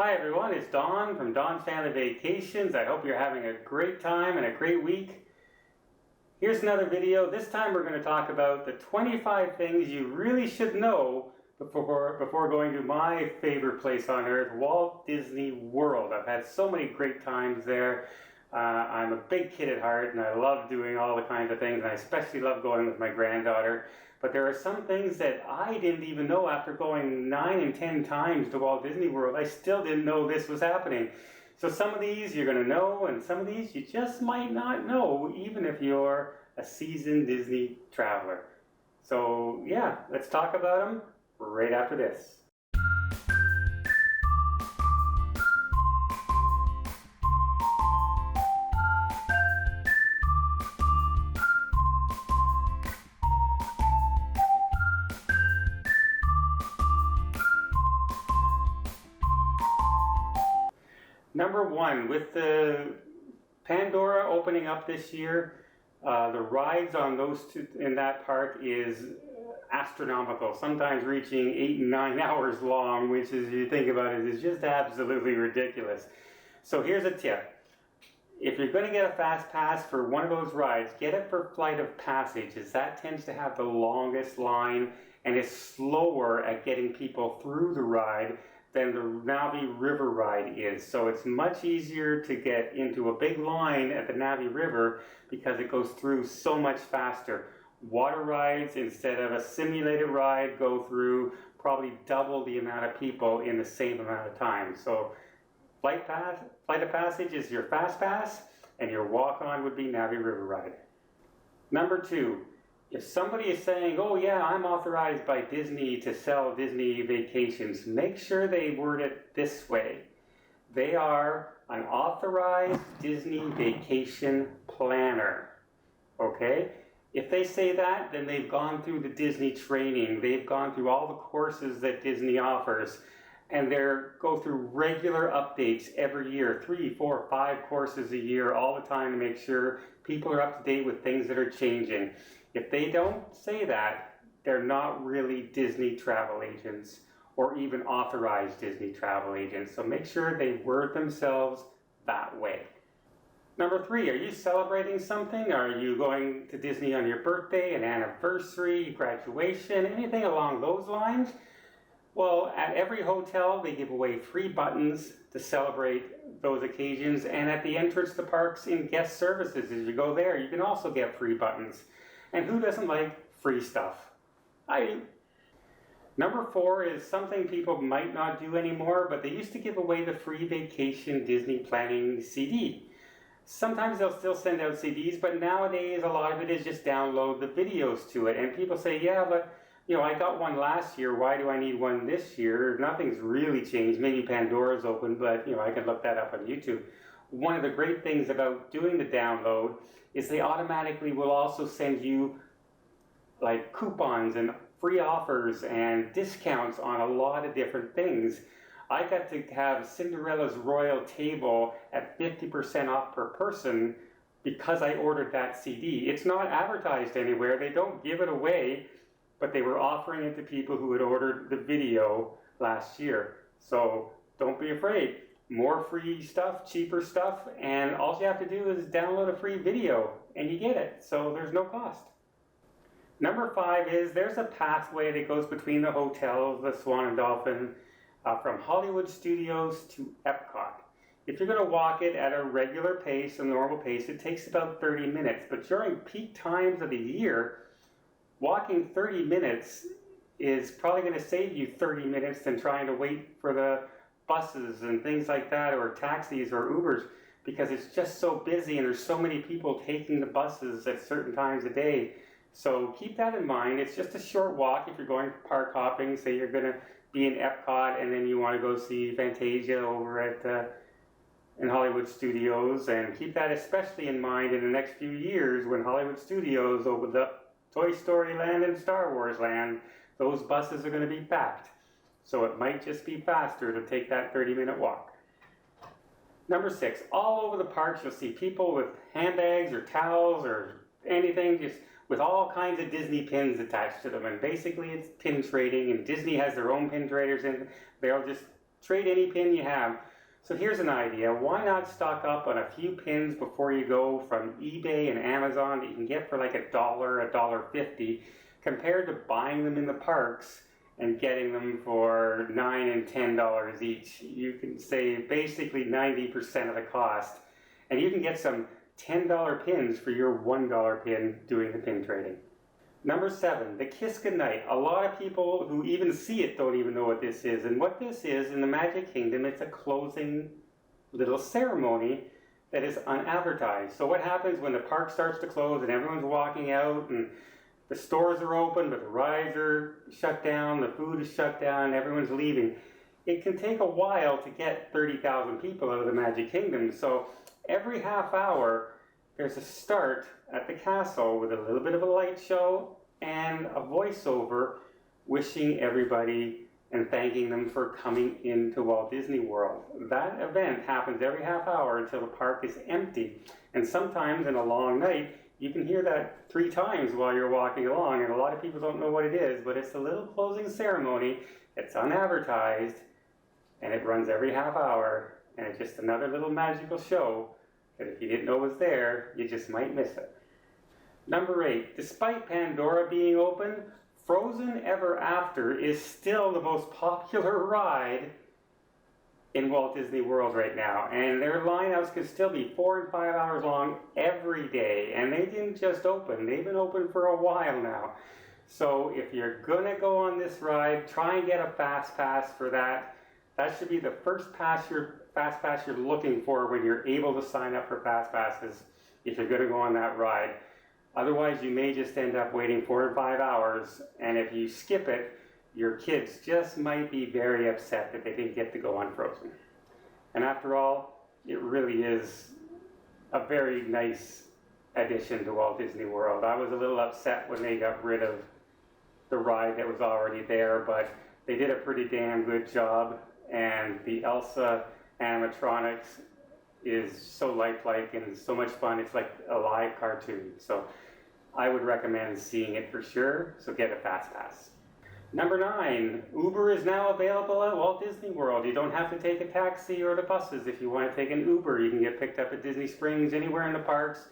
Hi everyone, it's Don from Don's Family Vacations. I hope you're having a great time and a great week. Here's another video. This time we're going to talk about the 25 things you really should know before going to my favorite place on earth, Walt Disney World. I've had so many great times there. I'm a big kid at heart and I love doing all the kinds of things, and I especially love going with my granddaughter. But there are some things that I didn't even know after going 9 and 10 times to Walt Disney World. I still didn't know this was happening. So some of these you're going to know, and some of these you just might not know, even if you're a seasoned Disney traveler. So yeah, let's talk about them right after this. Number one, with the Pandora opening up this year, the rides on those two in that park is astronomical, sometimes reaching 8 and 9 hours long, which is, you think about it, is just absolutely ridiculous. So here's a tip. If you're going to get a fast pass for one of those rides, get it for Flight of Passage, as that tends to have the longest line and is slower at getting people through the ride than the Navi River ride is. So it's much easier to get into a big line at the Navi River because it goes through so much faster. Water rides, instead of a simulated ride, go through probably double the amount of people in the same amount of time. So Flight of Passage is your fast pass, and your walk-on would be Navi River ride. Number two, if somebody is saying, oh yeah, I'm authorized by Disney to sell Disney vacations, make sure they word it this way. They are an authorized Disney vacation planner, okay? If they say that, then they've gone through the Disney training, they've gone through all the courses that Disney offers, and they go through regular updates every year, 3, 4, 5 courses a year, all the time, to make sure people are up to date with things that are changing. If they don't say that, they're not really Disney travel agents or even authorized Disney travel agents. So make sure they word themselves that way. Number 3, are you celebrating something? Are you going to Disney on your birthday, an anniversary, graduation, anything along those lines? Well, at every hotel, they give away free buttons to celebrate those occasions. And at the entrance to parks in guest services, as you go there, you can also get free buttons. And who doesn't like free stuff? I do. Number 4 is something people might not do anymore, but they used to give away the free vacation Disney planning CD. Sometimes they'll still send out CDs, but nowadays a lot of it is just download the videos to it. And people say, yeah, but I got one last year, why do I need one this year? Nothing's really changed. Maybe Pandora's open, but I can look that up on YouTube. One of the great things about doing the download is they automatically will also send you like coupons and free offers and discounts on a lot of different things. I got to have Cinderella's Royal Table at 50% off per person because I ordered that CD. It's not advertised anywhere. They don't give it away, but they were offering it to people who had ordered the video last year. So don't be afraid. More free stuff, cheaper stuff, and all you have to do is download a free video and you get it. So there's no cost. Number 5 is there's a pathway that goes between the hotels, the Swan and Dolphin, from Hollywood Studios to Epcot. If you're going to walk it at a regular pace, a normal pace, it takes about 30 minutes. But during peak times of the year, walking 30 minutes is probably going to save you 30 minutes than trying to wait for the buses and things like that, or taxis or Ubers, because it's just so busy and there's so many people taking the buses at certain times of day. So keep that in mind. It's just a short walk if you're going park hopping. Say you're going to be in Epcot and then you want to go see Fantasia over at in Hollywood Studios, and keep that especially in mind in the next few years when Hollywood Studios opens up Toy Story Land and Star Wars Land. Those buses are going to be packed. So it might just be faster to take that 30-minute walk. Number 6, all over the parks you'll see people with handbags or towels or anything, just with all kinds of Disney pins attached to them. And basically it's pin trading, and Disney has their own pin traders, and they'll just Trade any pin you have. So here's an idea. Why not stock up on a few pins before you go from eBay and Amazon that you can get for like $1, $1.50, compared to buying them in the parks and getting them for $9 and $10 each. You can save basically 90% of the cost. And you can get some $10 pins for your $1 pin doing the pin trading. Number 7, the Kiss Goodnight. A lot of people who even see it don't even know what this is. And what this is, in the Magic Kingdom, it's a closing little ceremony that is unadvertised. So what happens when the park starts to close and everyone's walking out and the stores are open, but the rides are shut down, the food is shut down, everyone's leaving. It can take a while to get 30,000 people out of the Magic Kingdom. So every half hour, there's a start at the castle with a little bit of a light show and a voiceover wishing everybody and thanking them for coming into Walt Disney World. That event happens every half hour until the park is empty. And sometimes in a long night, you can hear that 3 times while you're walking along, and a lot of people don't know what it is, but it's a little closing ceremony. It's unadvertised, and it runs every half hour, and it's just another little magical show that if you didn't know was there, you just might miss it. Number 8, despite Pandora being open, Frozen Ever After is still the most popular ride in Walt Disney World right now, and their lineups can still be 4 and 5 hours long every day, and they didn't just open, they've been open for a while now. So if you're gonna go on this ride, try and get a fast pass for that. That should be the first fast pass you're looking for when you're able to sign up for fast passes if you're gonna go on that ride. Otherwise, you may just end up waiting 4 and 5 hours, and if you skip it, your kids just might be very upset that they didn't get to go on Frozen. And after all, it really is a very nice addition to Walt Disney World. I was a little upset when they got rid of the ride that was already there, but they did a pretty damn good job, and the Elsa animatronics is so lifelike and so much fun. It's like a live cartoon. So I would recommend seeing it for sure, so get a fast pass. Number 9, Uber is now available at Walt Disney World. You don't have to take a taxi or the buses. If you want to take an Uber, you can get picked up at Disney Springs, anywhere in the parks.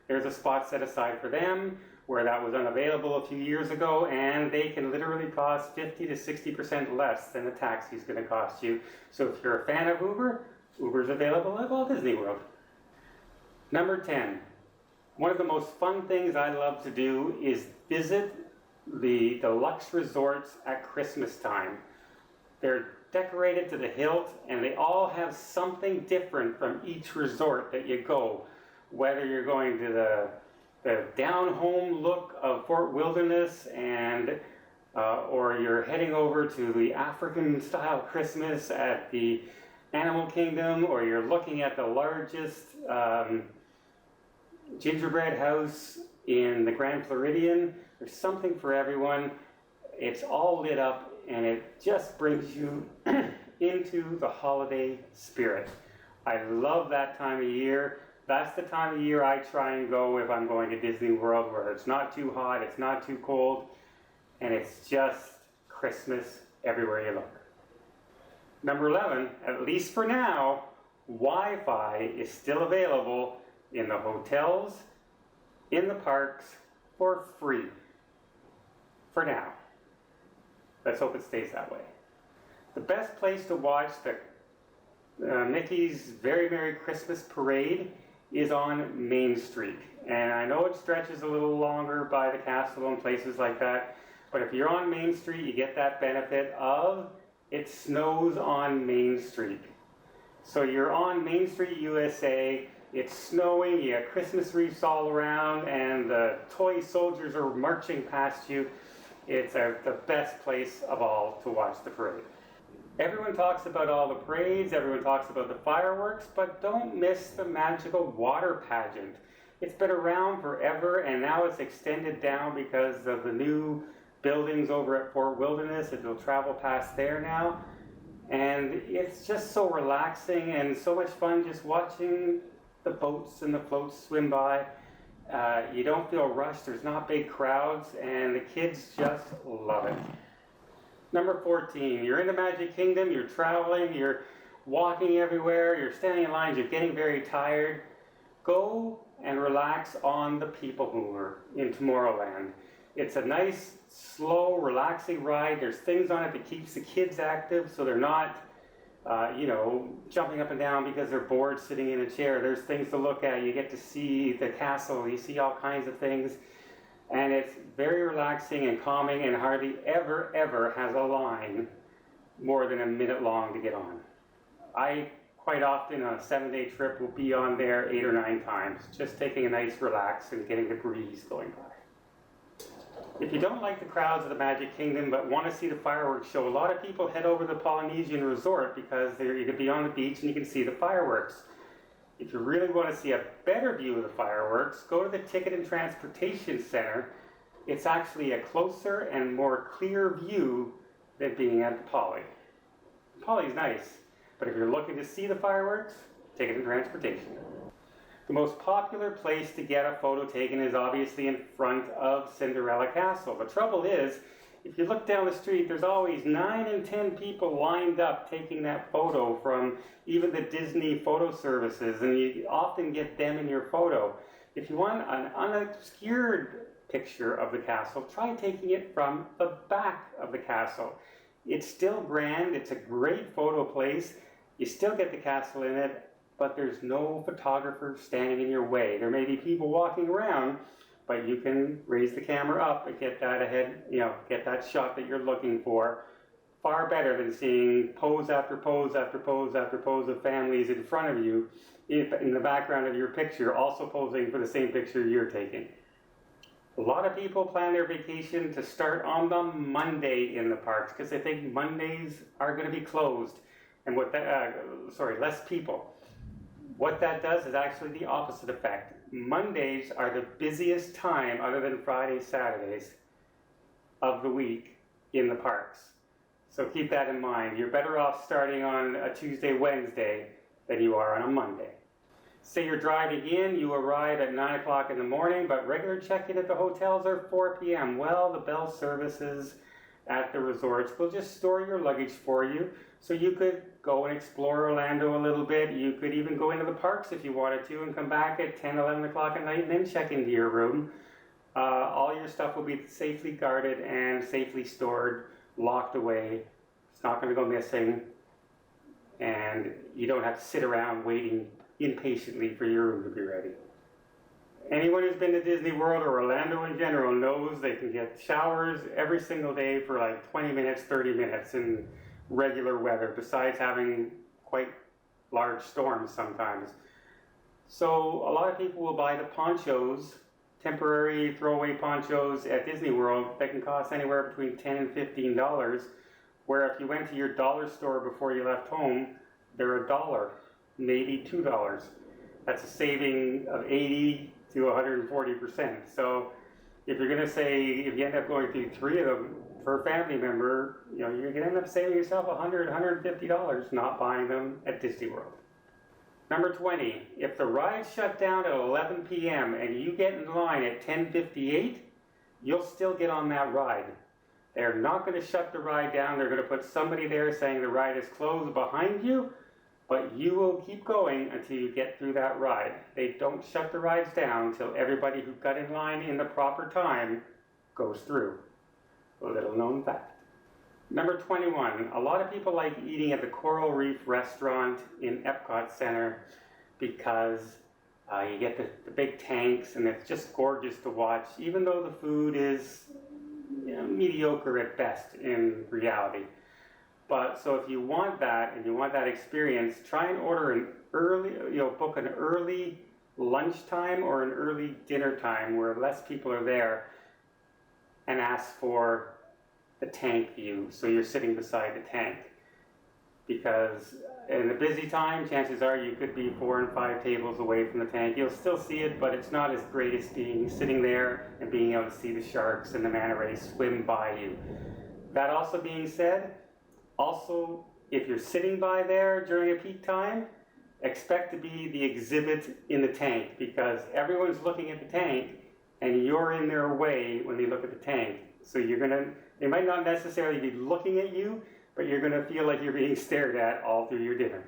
There's a spot set aside for them, where that was unavailable a few years ago, and they can literally cost 50 to 60% less than a taxi is going to cost you. So if you're a fan of Uber, Uber's available at Walt Disney World. Number 10, one of the most fun things I love to do is visit the deluxe resorts at Christmas time. They're decorated to the hilt, and they all have something different from each resort that you go. Whether you're going to the down-home look of Fort Wilderness, and or you're heading over to the African-style Christmas at the Animal Kingdom, or you're looking at the largest gingerbread house in the Grand Floridian. There's something for everyone. It's all lit up, and it just brings you into the holiday spirit. I love that time of year. That's the time of year I try and go if I'm going to Disney World, where it's not too hot, it's not too cold, and it's just Christmas everywhere you look. Number 11, at least for now, Wi-Fi is still available in the hotels, in the parks, for free. For now. Let's hope it stays that way. The best place to watch the Mickey's Very Merry Christmas Parade is on Main Street. And I know it stretches a little longer by the castle and places like that, but if you're on Main Street, you get that benefit of it snows on Main Street. So you're on Main Street, USA, it's snowing, you got Christmas wreaths all around, and the toy soldiers are marching past you. It's the best place of all to watch the parade. Everyone talks about all the parades, everyone talks about the fireworks, but don't miss the magical water pageant. It's been around forever, and now it's extended down because of the new buildings over at Fort Wilderness. It'll travel past there now. And it's just so relaxing and so much fun just watching the boats and the floats swim by. You don't feel rushed, there's not big crowds, and the kids just love it. Number 14, you're in the Magic Kingdom, you're traveling, you're walking everywhere, you're standing in lines, you're getting very tired. Go and relax on the People Mover in Tomorrowland. It's a nice, slow, relaxing ride. There's things on it that keeps the kids active so they're not, jumping up and down because they're bored sitting in a chair. There's things to look at. You get to see the castle. You see all kinds of things. And it's very relaxing and calming and hardly ever has a line more than a minute long to get on. I quite often on a 7-day trip will be on there 8 or 9 times, just taking a nice relax and getting the breeze going by. If you don't like the crowds of the Magic Kingdom but want to see the fireworks show, a lot of people head over to the Polynesian Resort because you can be on the beach and you can see the fireworks. If you really want to see a better view of the fireworks, go to the Ticket and Transportation Center. It's actually a closer and more clear view than being at the Poly. Poly's nice, but if you're looking to see the fireworks, Ticket and Transportation. The most popular place to get a photo taken is obviously in front of Cinderella Castle. The trouble is, if you look down the street, there's always 9 and 10 people lined up taking that photo from even the Disney photo services, and you often get them in your photo. If you want an unobscured picture of the castle, try taking it from the back of the castle. It's still grand, it's a great photo place, you still get the castle in it, but there's no photographer standing in your way. There may be people walking around, but you can raise the camera up and get that ahead, get that shot that you're looking for. Far better than seeing pose after pose after pose after pose of families in front of you in the background of your picture, also posing for the same picture you're taking. A lot of people plan their vacation to start on the Monday in the parks because they think Mondays are going to be closed and less people. What that does is actually the opposite effect. Mondays are the busiest time, other than Fridays, Saturdays, of the week in the parks. So keep that in mind. You're better off starting on a Tuesday, Wednesday than you are on a Monday. Say you're driving in, you arrive at 9 o'clock in the morning, but regular check-in at the hotels are 4 p.m. Well, the bell services at the resorts will just store your luggage for you, so you could go and explore Orlando a little bit. You could even go into the parks if you wanted to and come back at 10, 11 o'clock at night and then check into your room. All your stuff will be safely guarded and safely stored, locked away. It's not going to go missing, and you don't have to sit around waiting impatiently for your room to be ready. Anyone who's been to Disney World or Orlando in general knows they can get showers every single day for like 20 minutes, 30 minutes in regular weather, besides having quite large storms sometimes. So a lot of people will buy the ponchos, temporary throwaway ponchos at Disney World that can cost anywhere between $10 and $15, where if you went to your dollar store before you left home, they're $1, maybe $2. That's a saving of 80 to 140%. So if you're going to say, if you end up going through 3 of them for a family member, you're going to end up saving yourself $100, $150 not buying them at Disney World. Number 20, if the rides shut down at 11 p.m. and you get in line at 10:58, you'll still get on that ride. They're not going to shut the ride down. They're going to put somebody there saying the ride is closed behind you, but you will keep going until you get through that ride. They don't shut the rides down until everybody who got in line in the proper time goes through. A little known fact. Number 21, a lot of people like eating at the Coral Reef restaurant in Epcot Center because you get the big tanks and it's just gorgeous to watch, even though the food is mediocre at best in reality. But so if you want that and you want that experience, try and order an early, book an early lunchtime or an early dinner time where less people are there, and ask for the tank view, so you're sitting beside the tank. Because in the busy time, chances are you could be 4 and 5 tables away from the tank. You'll still see it, but it's not as great as being sitting there and being able to see the sharks and the manta rays swim by you. That also being said, also, if you're sitting by there during a peak time, expect to be the exhibit in the tank, because everyone's looking at the tank and you're in their way when they look at the tank. So you're going to They might not necessarily be looking at you, but you're going to feel like you're being stared at all through your dinner.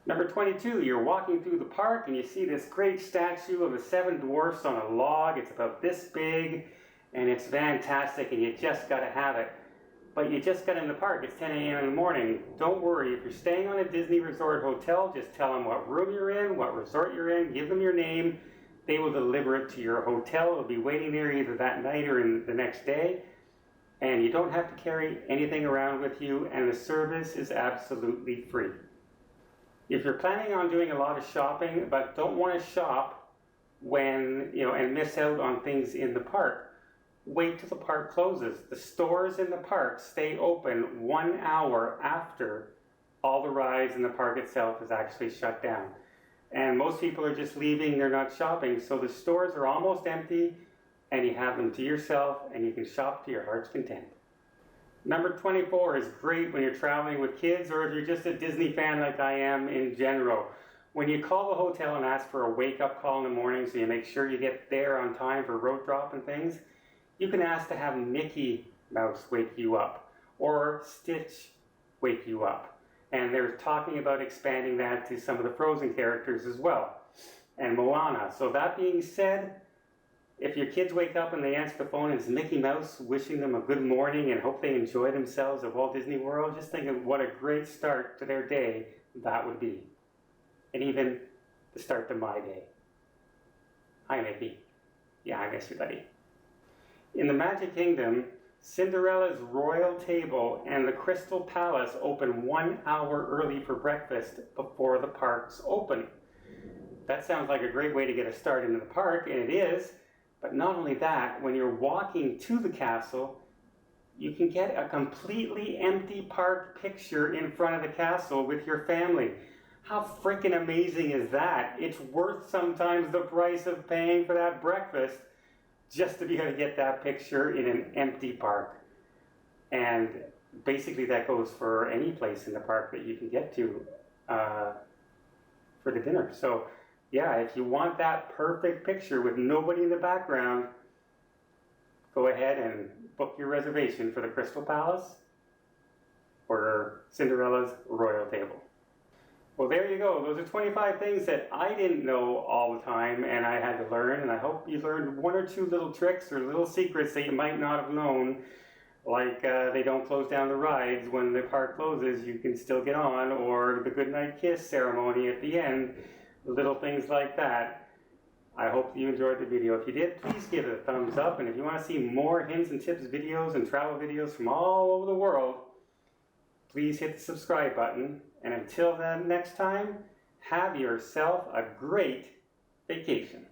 Number 22, you're walking through the park and you see this great statue of the 7 dwarfs on a log. It's about this big and it's fantastic and you just got to have it. But you just got in the park, it's 10 a.m. in the morning. Don't worry, if you're staying on a Disney Resort hotel, just tell them what room you're in, what resort you're in, give them your name. They will deliver it to your hotel. It'll be waiting there either that night or the next day. And you don't have to carry anything around with you, and the service is absolutely free. If you're planning on doing a lot of shopping, but don't want to shop when, and miss out on things in the park, wait till the park closes. The stores in the park stay open 1 hour after all the rides in the park itself is actually shut down. And most people are just leaving, they're not shopping, so the stores are almost empty and you have them to yourself and you can shop to your heart's content. Number 24 is great when you're traveling with kids or if you're just a Disney fan like I am in general. When you call the hotel and ask for a wake-up call in the morning so you make sure you get there on time for road drop and things, you can ask to have Mickey Mouse wake you up or Stitch wake you up. And they're talking about expanding that to some of the Frozen characters as well, and Moana. So that being said, if your kids wake up and they answer the phone and it's Mickey Mouse wishing them a good morning and hope they enjoy themselves at Walt Disney World, just think of what a great start to their day that would be. And even the start to my day. Hi, Mickey. Yeah, I miss you, buddy. In the Magic Kingdom, Cinderella's royal table and the Crystal Palace open 1 hour early for breakfast before the parks open. That sounds like a great way to get a start into the park, and it is. But not only that, when you're walking to the castle, you can get a completely empty park picture in front of the castle with your family. How freaking amazing is that? It's worth sometimes the price of paying for that breakfast just to be able to get that picture in an empty park. And basically that goes for any place in the park that you can get to for the dinner. So yeah, if you want that perfect picture with nobody in the background, go ahead and book your reservation for the Crystal Palace or Cinderella's royal table. Well, there you go. Those are 25 things that I didn't know all the time and I had to learn, and I hope you learned 1 or 2 little tricks or little secrets that you might not have known, like they don't close down the rides when the park closes, you can still get on, or the goodnight kiss ceremony at the end, little things like that. I hope you enjoyed the video. If you did, please give it a thumbs up, and if you want to see more hints and tips videos and travel videos from all over the world, please hit the subscribe button. And until then, next time, have yourself a great vacation.